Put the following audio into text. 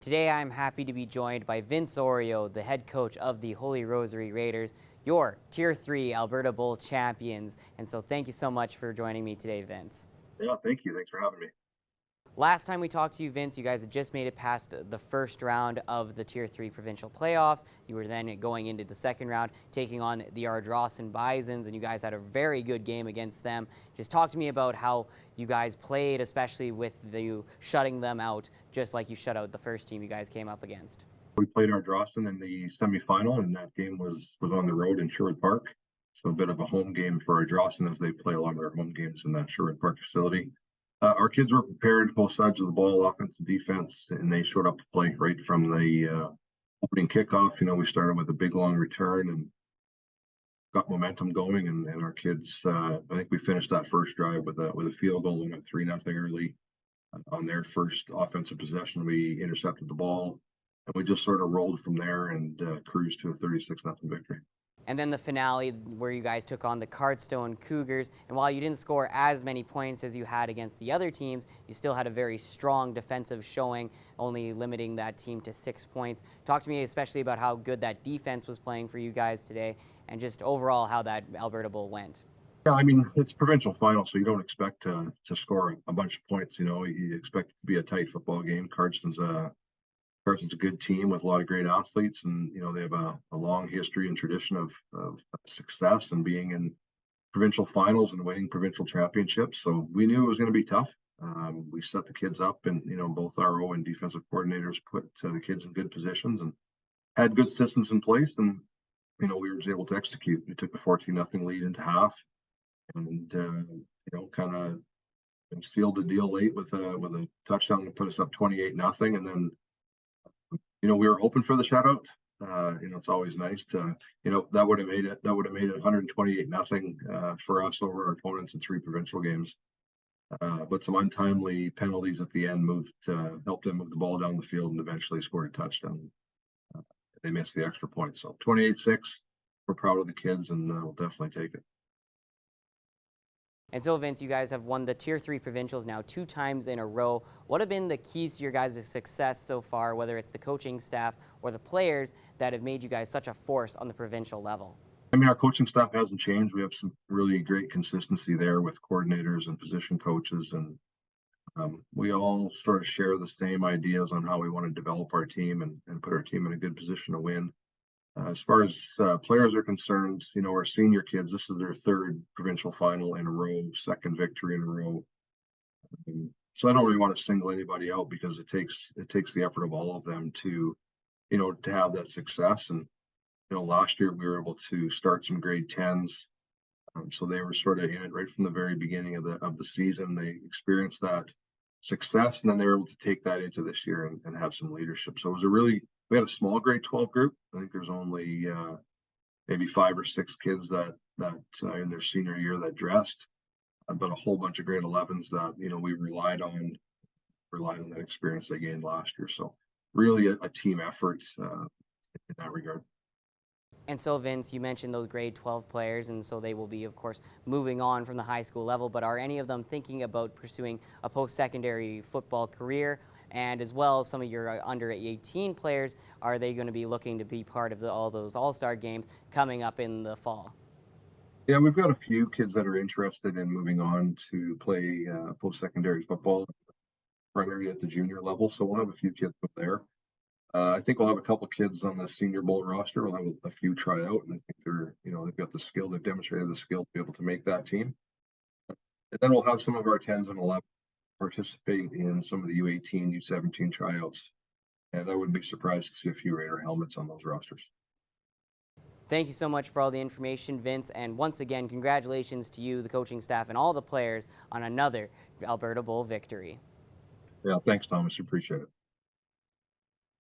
Today I'm happy to be joined by Vince Oreo, the head coach of the Holy Rosary Raiders, your Tier 3 Alberta Bowl champions. And so thank you so much for joining me today, Vince. Yeah, thank you. Thanks for having me. Last time we talked to you, Vince, you guys had just made it past the first round of the Tier 3 provincial playoffs. You were then going into the second round, taking on the Ardrossan Bisons, and you guys had a very good game against them. Just talk to me about how you guys played, especially with you shutting them out, just like you shut out the first team you guys came up against. We played Ardrossan in the semifinal, and that game was on the road in Sherwood Park. So a bit of a home game for Ardrossan as they play a lot of their home games in that Sherwood Park facility. Our kids were prepared, both sides of the ball, offense and defense, and they showed up to play right from the opening kickoff. We started with a big long return and got momentum going, and our kids. I think we finished that first drive with a field goal and a 3-0 early. On their first offensive possession, we intercepted the ball, and we just sort of rolled from there and cruised to a 36-0 victory. And then the finale where you guys took on the Cardstone Cougars. And while you didn't score as many points as you had against the other teams, you still had a very strong defensive showing, only limiting that team to 6 points. Talk to me especially about how good that defense was playing for you guys today, and just overall how that Alberta Bowl went. Yeah, I mean, it's provincial final, so you don't expect to score a bunch of points. You expect it to be a tight football game. Carson's a good team with a lot of great athletes, and they have a long history and tradition of success and being in provincial finals and winning provincial championships. So we knew it was going to be tough. We set the kids up, and both RO and defensive coordinators put the kids in good positions and had good systems in place, and we were able to execute. We took a 14-0 lead into half, and kind of sealed the deal late with a touchdown to put us up 28-0, and then we were hoping for the shutout. It's always nice to that would have made it 128-0 for us over our opponents in 3 provincial games. But some untimely penalties at the end helped them move the ball down the field and eventually scored a touchdown. They missed the extra point, so 28-6. We're proud of the kids, and we'll definitely take it. And so, Vince, you guys have won the Tier 3 provincials now 2 times in a row. What have been the keys to your guys' success so far, whether it's the coaching staff or the players that have made you guys such a force on the provincial level? I mean, our coaching staff hasn't changed. We have some really great consistency there with coordinators and position coaches, and we all sort of share the same ideas on how we want to develop our team and put our team in a good position to win. As far as players are concerned, our senior kids, this is their 3rd provincial final in a row, 2nd victory in a row. So I don't really want to single anybody out because it takes the effort of all of them to have that success. And last year we were able to start some grade 10s, so they were sort of in it right from the very beginning of the season. They experienced that success, and then they were able to take that into this year and have some leadership. So it was we had a small grade 12 group. I think there's only maybe 5 or 6 kids that in their senior year that dressed, but a whole bunch of grade 11s that we relied on that experience they gained last year. So really a team effort in that regard. And so, Vince, you mentioned those grade 12 players, and so they will be, of course, moving on from the high school level, but are any of them thinking about pursuing a post-secondary football career? And as well, some of your under 18 players, are they going to be looking to be part of all those all-star games coming up in the fall? Yeah, we've got a few kids that are interested in moving on to play post-secondary football, primarily at the junior level. So we'll have a few kids up there. I think we'll have a couple kids on the Senior Bowl roster. We'll have a few try out, and I think they've got the skill. They've demonstrated the skill to be able to make that team. And then we'll have some of our 10s and 11s participate in some of the U18, U17 tryouts, and I wouldn't be surprised to see a few Raider helmets on those rosters. Thank you so much for all the information, Vince, and once again, congratulations to you, the coaching staff, and all the players on another Alberta Bowl victory. Yeah, thanks, Thomas. Appreciate it.